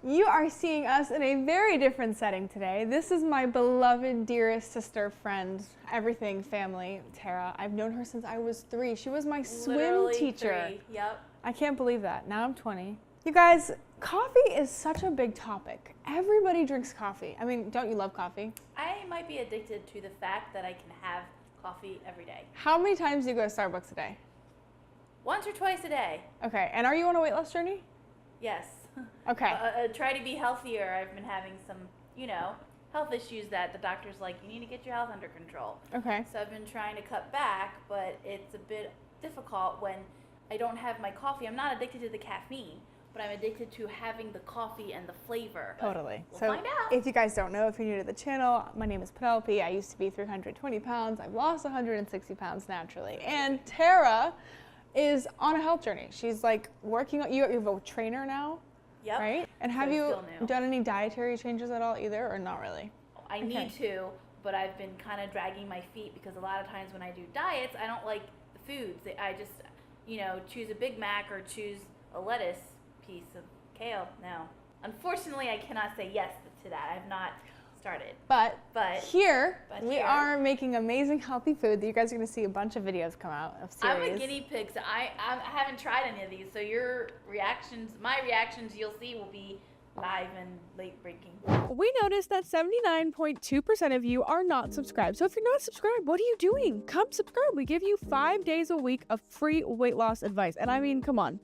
You are seeing us in a very different setting today. This is my beloved, dearest sister, friend, everything family, Tara. I've known her since I was 3. She was my swim teacher. 3. Yep. I can't believe that. Now I'm 20. You guys, coffee is such a big topic. Everybody drinks coffee. I mean, don't you love coffee? I might be addicted to the fact that I can have coffee every day. How many times do you go to Starbucks a day? Once or twice a day. Okay, and are you on a weight loss journey? Yes. Okay. Try to be healthier. I've been having some, health issues that the doctor's like, you need to get your health under control. Okay. So I've been trying to cut back, but it's a bit difficult when I don't have my coffee. I'm not addicted to the caffeine, but I'm addicted to having the coffee and the flavor. Totally. We'll so find out. If you guys don't know, if you're new to the channel, my name is Penelope. I used to be 320 pounds. I've lost 160 pounds naturally. And Tara is on a health journey. She's like working on, you're a trainer now, Yep. right? And have you done any dietary changes at all either, or not really? I need to, but I've been kind of dragging my feet because a lot of times when I do diets, I don't like the foods. I just, choose a Big Mac or choose a lettuce piece of kale. No. Unfortunately, I cannot say yes to that. I've not started. But here we are making amazing healthy food that you guys are going to see a bunch of videos come out of series. I'm a guinea pig, so I haven't tried any of these. So my reactions you'll see will be live and late breaking. We noticed that 79.2% of you are not subscribed. So if you're not subscribed, what are you doing? Come subscribe. We give you 5 days a week of free weight loss advice. And I mean, come on.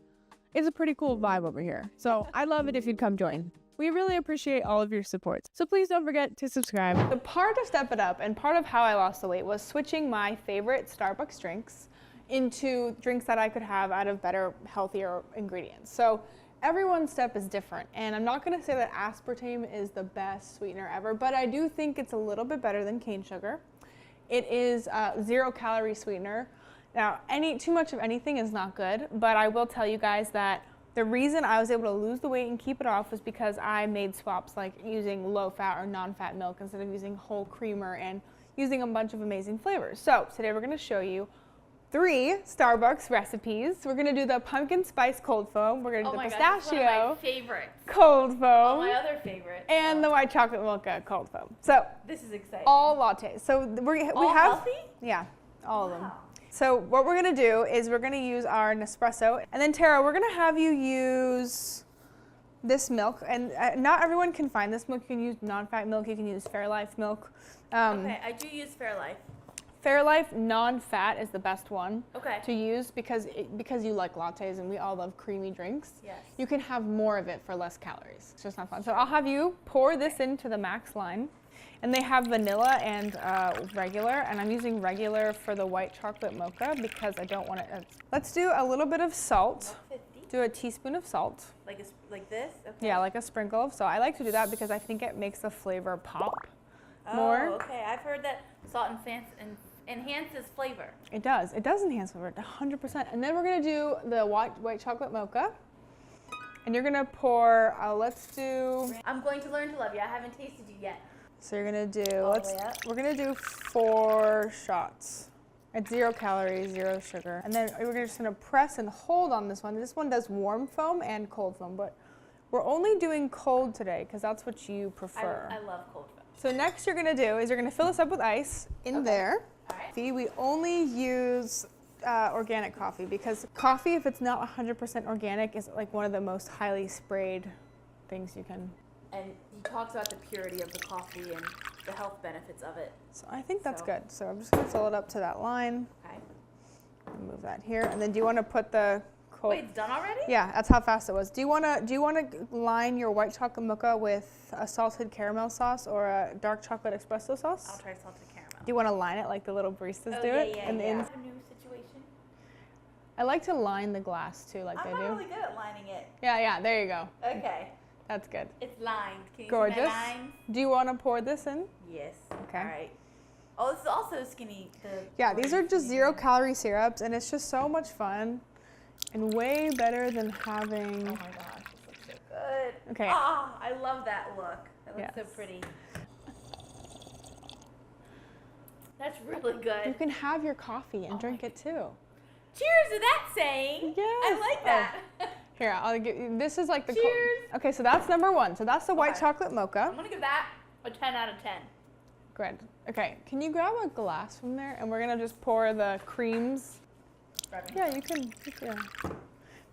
It's a pretty cool vibe over here. So I'd love it if you'd come join. We really appreciate all of your support. So please don't forget to subscribe. The part of Step It Up and part of how I lost the weight was switching my favorite Starbucks drinks into drinks that I could have out of better, healthier ingredients. So everyone's step is different. And I'm not gonna say that aspartame is the best sweetener ever, but I do think it's a little bit better than cane sugar. It is a 0-calorie sweetener. Now, too much of anything is not good, but I will tell you guys that the reason I was able to lose the weight and keep it off was because I made swaps like using low-fat or non-fat milk instead of using whole creamer and using a bunch of amazing flavors. So today we're going to show you 3 Starbucks recipes. We're going to do the pumpkin spice cold foam. We're going to do the pistachio this is one of my favorites. Cold foam. My other favorite. And the white chocolate mocha cold foam. So this is exciting. All lattes. So we have healthy? Yeah, all of them. So what we're going to do is we're going to use our Nespresso. And then Tara, we're going to have you use this milk. And not everyone can find this milk. You can use non-fat milk. You can use Fairlife milk. Okay, I do use Fairlife. Fairlife non-fat is the best one to use because you like lattes and we all love creamy drinks. Yes. You can have more of it for less calories. It's just not fun. So I'll have you pour this into the max line. And they have vanilla and regular, and I'm using regular for the white chocolate mocha because I don't want it. Let's do a little bit of salt. Do a teaspoon of salt. Like this? Okay. Yeah, like a sprinkle of salt. I like to do that because I think it makes the flavor pop more. Oh, okay. I've heard that salt enhances flavor. It does. It does enhance flavor, 100%. And then we're going to do the white chocolate mocha. And you're going to pour, I'm going to learn to love you. I haven't tasted you yet. So you're gonna do, we're gonna do 4 shots. It's 0 calories, 0 sugar. And then we're just gonna press and hold on this one. This one does warm foam and cold foam, but we're only doing cold today because that's what you prefer. I love cold foam. So next you're gonna do is you're gonna fill this up with ice in there. All right. We only use organic coffee because coffee, if it's not 100% organic, is like one of the most highly sprayed things you can. And he talks about the purity of the coffee and the health benefits of it. So I think that's good. So I'm just going to fill it up to that line. Okay. Move that here. And then do you want to put the cold... Wait, it's done already? Yeah, that's how fast it was. Do you want to line your white chocolate mocha with a salted caramel sauce or a dark chocolate espresso sauce? I'll try salted caramel. Do you want to line it like the little baristas do it? Yeah. A new situation. I like to line the glass too, like they do. I'm not really good at lining it. Yeah, there you go. Okay. That's good. It's lined. Can you Gorgeous. see my lines? Do you want to pour this in? Yes. Okay. All right. Oh, this is also skinny. Yeah, these are just 0 calorie syrups, and it's just so much fun and way better than having. Oh my gosh, this looks so good. Okay. Ah, I love that look. That looks so pretty. That's really good. You can have your coffee and drink it too. Cheers to that saying. Yes. I like that. Here, I'll give you, this is like the Cheers. Okay, so that's number 1. So that's the white Okay. chocolate mocha. I'm gonna give that a 10 out of 10. Good. Okay, can you grab a glass from there? And we're gonna just pour the creams. Yeah, you can. Yeah.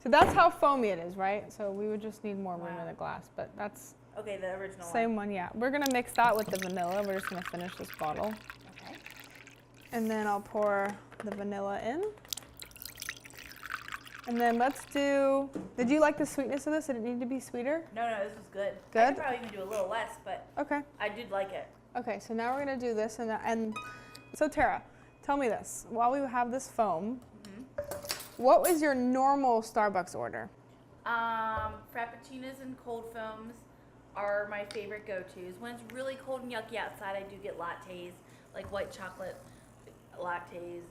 So that's how foamy it is, right? So we would just need more room in the glass, but that's Okay, the original same one, yeah. We're gonna mix that with the vanilla. We're just gonna finish this bottle. Okay. And then I'll pour the vanilla in. And then let's do, did you like the sweetness of this? Did it need to be sweeter? No, this was good. I Good? could probably even do a little less, but Okay. I did like it. Okay, so now we're gonna do this and so Tara, tell me this. While we have this foam, what was your normal Starbucks order? Frappuccinos and cold foams are my favorite go-tos. When it's really cold and yucky outside, I do get lattes, like white chocolate lattes. And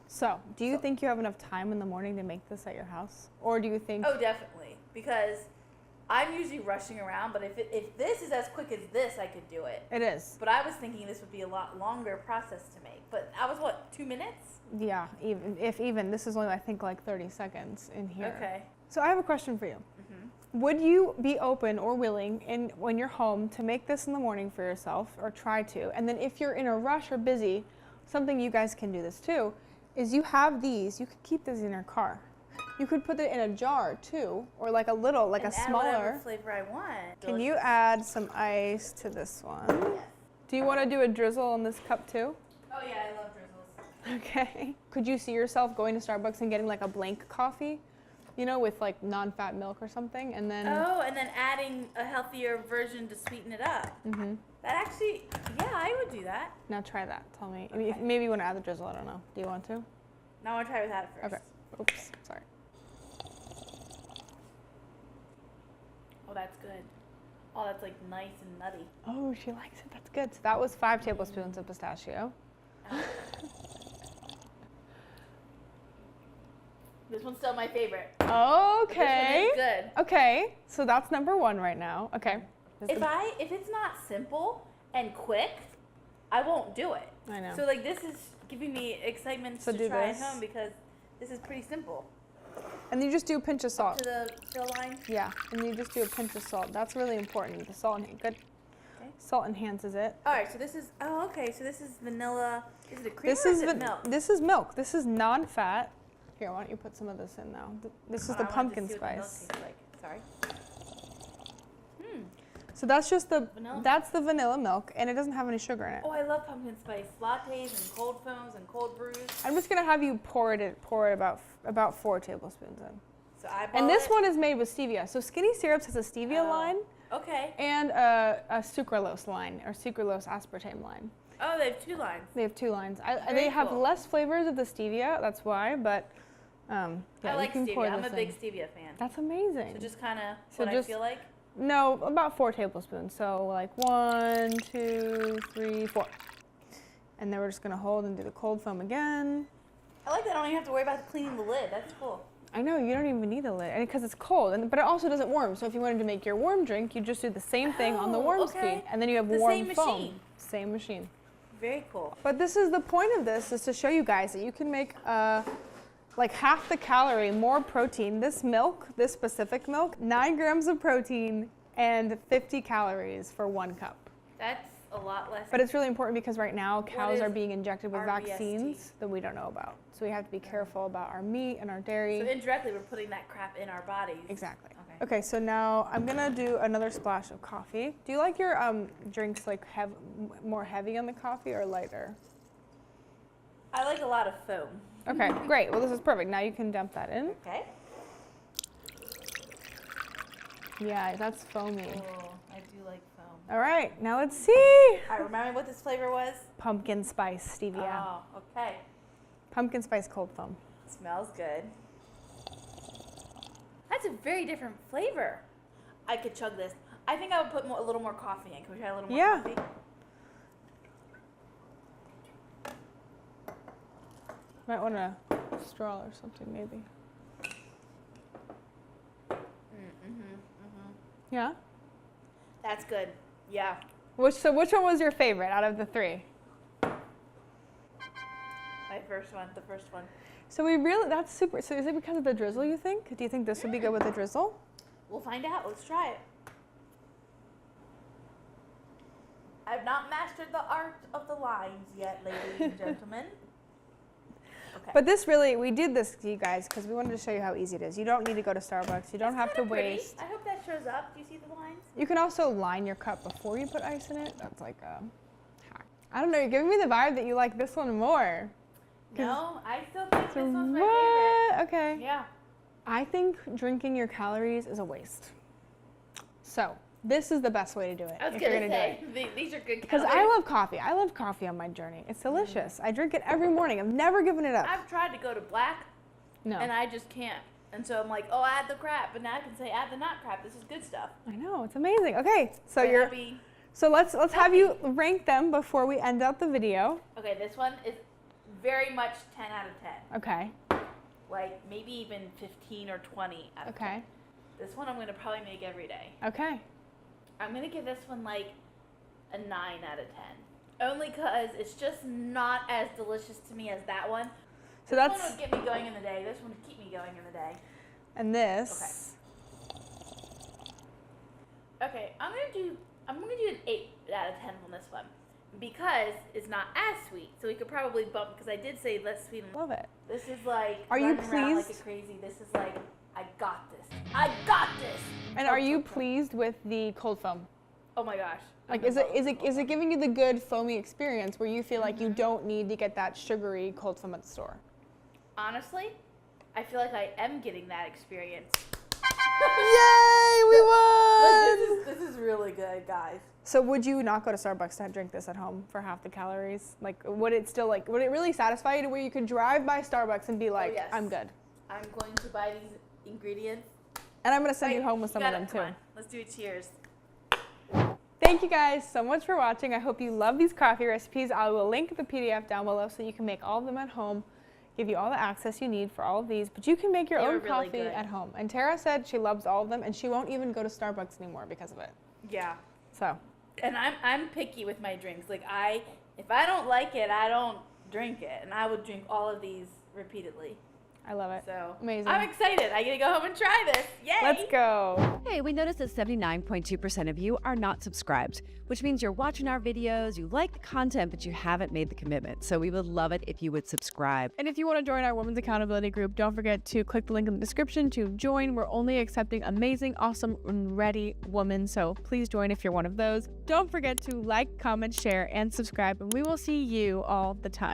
So, do you think you have enough time in the morning to make this at your house? Or do you think... Oh, definitely. Because I'm usually rushing around, but if this is as quick as this, I could do it. It is. But I was thinking this would be a lot longer process to make. But that was, what, 2 minutes? Yeah, even. This is only, I think, like 30 seconds in here. Okay. So I have a question for you. Would you be open or willing, when you're home, to make this in the morning for yourself, or try to? And then if you're in a rush or busy, something you guys can do this too, is you have these, you could keep these in your car. You could put it in a jar too, or like a little, like and a add smaller. whatever flavor I want. Can you add some ice to this one? Yes. Do you want to do a drizzle on this cup too? Oh yeah, I love drizzles. Okay. Could you see yourself going to Starbucks and getting like a blank coffee? You know, with like non-fat milk or something, and then... Oh, and then adding a healthier version to sweeten it up. Mm-hmm. That actually, yeah, I would do that. Now try that. Tell me. Okay. Maybe you want to add the drizzle. I don't know. Do you want to? No, I want to try with that first. Okay. Oops. Sorry. Oh, that's good. Oh, that's like nice and nutty. Oh, she likes it. That's good. So that was 5 tablespoons of pistachio. This one's still my favorite. Okay. But this one is good. Okay. So that's number 1 right now. Okay. If it's not simple and quick, I won't do it. I know. So like this is giving me excitement So to do try this. at home because this is pretty simple. And you just do a pinch of salt. To the fill line. Yeah. And you just do a pinch of salt. That's really important. The salt, good. Okay. Salt enhances it. All right. So this is. Oh, okay. So this is vanilla. Is it a cream This or is is it milk? This is milk. This is non-fat. Here, why don't you put some of this in now? This is the I wanted to pumpkin see what the milk spice. tastes like. Sorry. So that's just the Vanilla? that's the vanilla milk, and it doesn't have any sugar in it. Oh, I love pumpkin spice lattes and cold foams and cold brews. I'm just gonna have you pour it about 4 tablespoons in. So I And this one is made with stevia. So Skinny Syrups has a stevia line Okay. and a sucralose line, or sucralose aspartame line. Oh, they have 2 lines. They have 2 lines. Very They have cool. less flavors of the stevia, that's why, but yeah, I like you can pour stevia. I'm this a big in. stevia fan. That's amazing. So just kind of So what just- I feel like. No, about 4 tablespoons. So like 1, 2, 3, 4. And then we're just gonna hold and do the cold foam again. I like that I don't even have to worry about cleaning the lid. That's cool. I know, you don't even need the lid, and because it's cold, but it also doesn't warm. So if you wanted to make your warm drink, you just do the same thing on the warm okay. speed, and then you have The warm same foam. machine. Same machine. Very cool. But this is the point of this, is to show you guys that you can make like half the calorie, more protein. This milk, this specific milk, 9 grams of protein and 50 calories for 1 cup. That's a lot less. But it's really important because right now cows is are being injected with RBST? vaccines that we don't know about. So we have to be careful about our meat and our dairy. So indirectly, we're putting that crap in our bodies. Exactly. Okay. Okay, so now I'm gonna do another splash of coffee. Do you like your drinks like more heavy on the coffee or lighter? I like a lot of foam. Okay, great. Well, this is perfect. Now you can dump that in. Okay. Yeah, that's foamy. Oh, I do like foam. All right, now let's see. All right, remind me what this flavor was? Pumpkin spice stevia. Oh, okay. Pumpkin spice cold foam. Smells good. That's a very different flavor. I could chug this. I think I would put a little more coffee in. Can we try a little more Yeah. coffee? Might want a straw or something, maybe. Yeah. That's good. Yeah. Which one was your favorite out of the 3? My first one, the first one. So that's super. So is it because of the drizzle, you think? Do you think this would be good with the drizzle? We'll find out. Let's try it. I've not mastered the art of the lines yet, ladies and gentlemen. Okay. But we did this, you guys, because we wanted to show you how easy it is. You don't need to go to Starbucks. You don't have to waste. I hope that shows up. Do you see the lines? You can also line your cup before you put ice in it. That's like a hack. I don't know. You're giving me the vibe that you like this one more. No, I still think this one's my favorite. Okay. Yeah. I think drinking your calories is a waste. So this is the best way to do it. I was going to say, these are good because calories. I love coffee. I love coffee on my journey. It's delicious. I drink it every morning. I've never given it up. I've tried to go to black, No. and I just can't. And so I'm like, oh, add the crap, but now I can say add the not crap. This is good stuff. I know, it's amazing. Okay, so But you're happy. so let's have you rank them before we end out the video. Okay, this one is very much 10 out of 10. Okay. Like maybe even 15 or 20 out of 10. Okay. This one I'm going to probably make every day. Okay. I'm going to give this one like a 9 out of 10. Only because it's just not as delicious to me as that one. So This that's one would get me going in the day. This one would keep me going in the day. and this. Okay, I'm gonna do an 8 out of 10 on this one because it's not as sweet. So we could probably bump because I did say less sweet. Love it. This is like Are you running around like pleased? a crazy. This is like I got this. I got this. And are you pleased with the cold foam? Oh my gosh. Like is it giving you the good foamy experience where you feel like you don't need to get that sugary cold foam at the store? Honestly, I feel like I am getting that experience. Yay, we won! Like, this is really good, guys. So would you not go to Starbucks to drink this at home for half the calories? Like would it really satisfy you to where you could drive by Starbucks and be like, yes. I'm good? I'm going to buy these ingredients. And I'm gonna send you home with some of them Come too. on. Let's do a cheers. Thank you guys so much for watching. I hope you love these coffee recipes. I will link the PDF down below so you can make all of them at home, give you all the access you need for all of these, but you can make your They own were really coffee good. at home. And Tara said she loves all of them and she won't even go to Starbucks anymore because of it. Yeah. So, And I'm picky with my drinks. Like if I don't like it, I don't drink it. And I would drink all of these repeatedly. I love it. So Amazing. I'm excited. I get to go home and try this. Yay! Let's go. Hey, we noticed that 79.2% of you are not subscribed, which means you're watching our videos, you like the content, but you haven't made the commitment. So we would love it if you would subscribe. And if you want to join our Women's Accountability Group, don't forget to click the link in the description to join. We're only accepting amazing, awesome, and ready women, so please join if you're one of those. Don't forget to like, comment, share, and subscribe, and we will see you all the time.